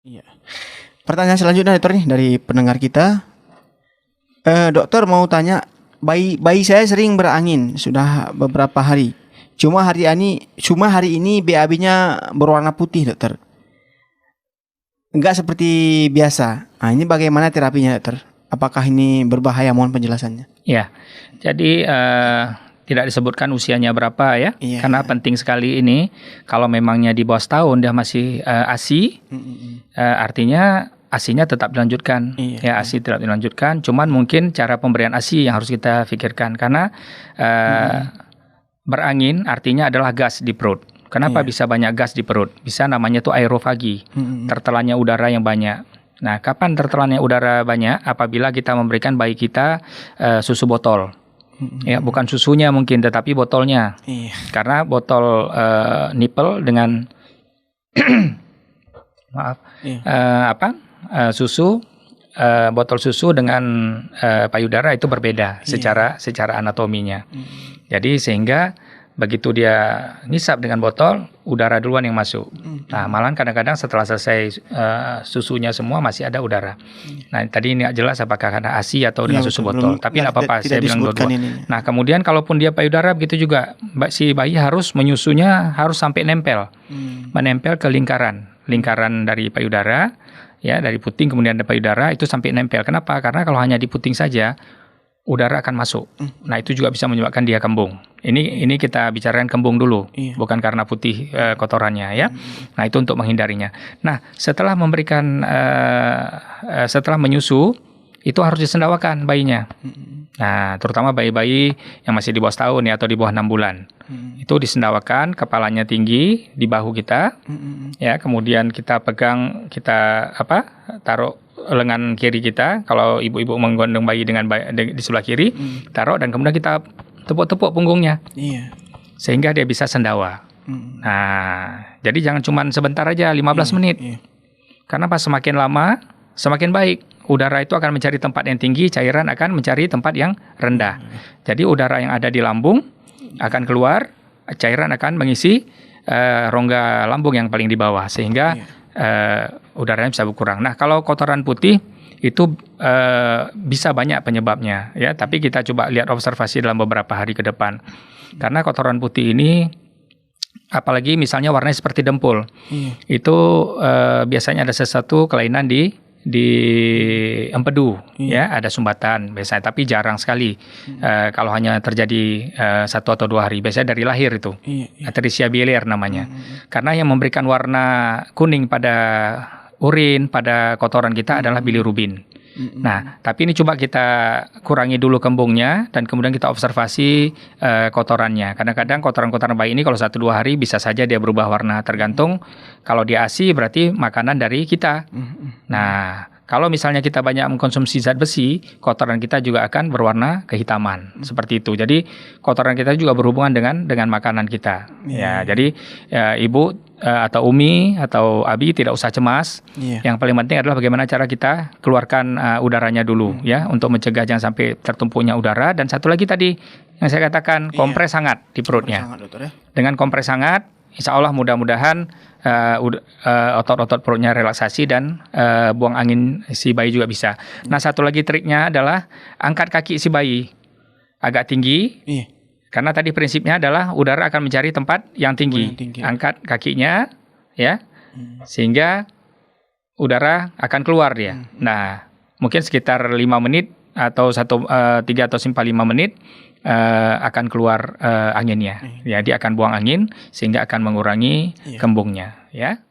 Iya. Pertanyaan selanjutnya dokter nih dari pendengar kita. Dokter mau tanya, bayi saya sering berangin sudah beberapa hari. Cuma hari ini BAB-nya berwarna putih, dokter. Enggak seperti biasa. Nah, ini bagaimana terapinya, dokter? Apakah ini berbahaya? Mohon penjelasannya. Ya, jadi tidak disebutkan usianya berapa ya, Iya. karena penting sekali ini. Kalau memangnya di bawah setahun dia masih ASI, artinya ASI-nya tetap dilanjutkan. Iya, Ya, ASI tetap dilanjutkan. Cuman mungkin cara pemberian ASI yang harus kita pikirkan, karena berangin artinya adalah gas di perut. Kenapa bisa banyak gas di perut? Bisa namanya tuh aerofagi, tertelannya udara yang banyak. Nah, kapan tertelannya udara banyak? Apabila kita memberikan bayi kita susu botol. Ya, bukan susunya mungkin, tetapi botolnya. Iya. Karena botol nipple dengan susu, botol susu dengan payudara itu berbeda secara anatominya. Jadi sehingga begitu dia nisap dengan botol, udara duluan yang masuk. Nah, malahan kadang-kadang setelah selesai susunya semua masih ada udara. Nah, tadi ini jelas apakah karena ASI atau dengan susu botol. Tapi tidak apa-apa, saya bilang dua-dua. Nah, kemudian kalaupun dia payudara begitu juga, si bayi harus menyusunya harus sampai nempel, menempel ke lingkaran dari payudara, ya dari puting kemudian ada payudara itu sampai nempel. Kenapa? Karena kalau hanya di puting saja, udara akan masuk. Nah, itu juga bisa menyebabkan dia kembung. Ini kita bicarakan kembung dulu, bukan karena putih kotorannya ya. Nah, itu untuk menghindarinya. Nah, setelah setelah menyusu, itu harus disendawakan bayinya. Nah, terutama bayi-bayi yang masih di bawah setahun ya atau di bawah 6 bulan. Itu disendawakan, kepalanya tinggi di bahu kita. Ya, kemudian kita pegang, taruh lengan kiri kita, kalau ibu-ibu menggendong bayi di sebelah kiri, taruh dan kemudian kita tepuk-tepuk punggungnya, sehingga dia bisa sendawa. Nah, jadi jangan cuma sebentar aja, 15 menit, karena pas semakin lama, semakin baik. Udara itu akan mencari tempat yang tinggi, cairan akan mencari tempat yang rendah. Jadi udara yang ada di lambung akan keluar, cairan akan mengisi rongga lambung yang paling di bawah, sehingga udaranya bisa berkurang. Nah, kalau kotoran putih itu bisa banyak penyebabnya ya, tapi kita coba lihat observasi dalam beberapa hari ke depan. Karena kotoran putih ini apalagi misalnya warnanya seperti dempul. Itu biasanya ada sesuatu kelainan di empedu ya, ada sumbatan biasanya, tapi jarang sekali kalau hanya terjadi 1 atau 2 hari, biasanya dari lahir itu. Atresia biliar namanya. Karena yang memberikan warna kuning pada urin, pada kotoran kita adalah bilirubin. Nah, tapi ini coba kita kurangi dulu kembungnya dan kemudian kita observasi kotorannya. Kadang-kadang kotoran-kotoran bayi ini kalau 1-2 hari bisa saja dia berubah warna, tergantung. Kalau dia ASI berarti makanan dari kita. Nah, kalau misalnya kita banyak mengkonsumsi zat besi, kotoran kita juga akan berwarna kehitaman, seperti itu. Jadi kotoran kita juga berhubungan dengan makanan kita. Ya, jadi ibu atau umi atau abi tidak usah cemas. Yang paling penting adalah bagaimana cara kita keluarkan udaranya dulu, ya, untuk mencegah jangan sampai tertumpuknya udara. Dan satu lagi tadi yang saya katakan, kompres hangat di perutnya. Dengan kompres hangat, insya Allah mudah-mudahan otot-otot perutnya relaksasi dan buang angin si bayi juga bisa. Nah, satu lagi triknya adalah angkat kaki si bayi agak tinggi. Karena tadi prinsipnya adalah udara akan mencari tempat yang tinggi. Angkat kakinya ya, sehingga udara akan keluar dia. Nah, mungkin sekitar 5 menit atau 3 atau 5 menit akan keluar anginnya. Ya, dia akan buang angin sehingga akan mengurangi kembungnya, ya.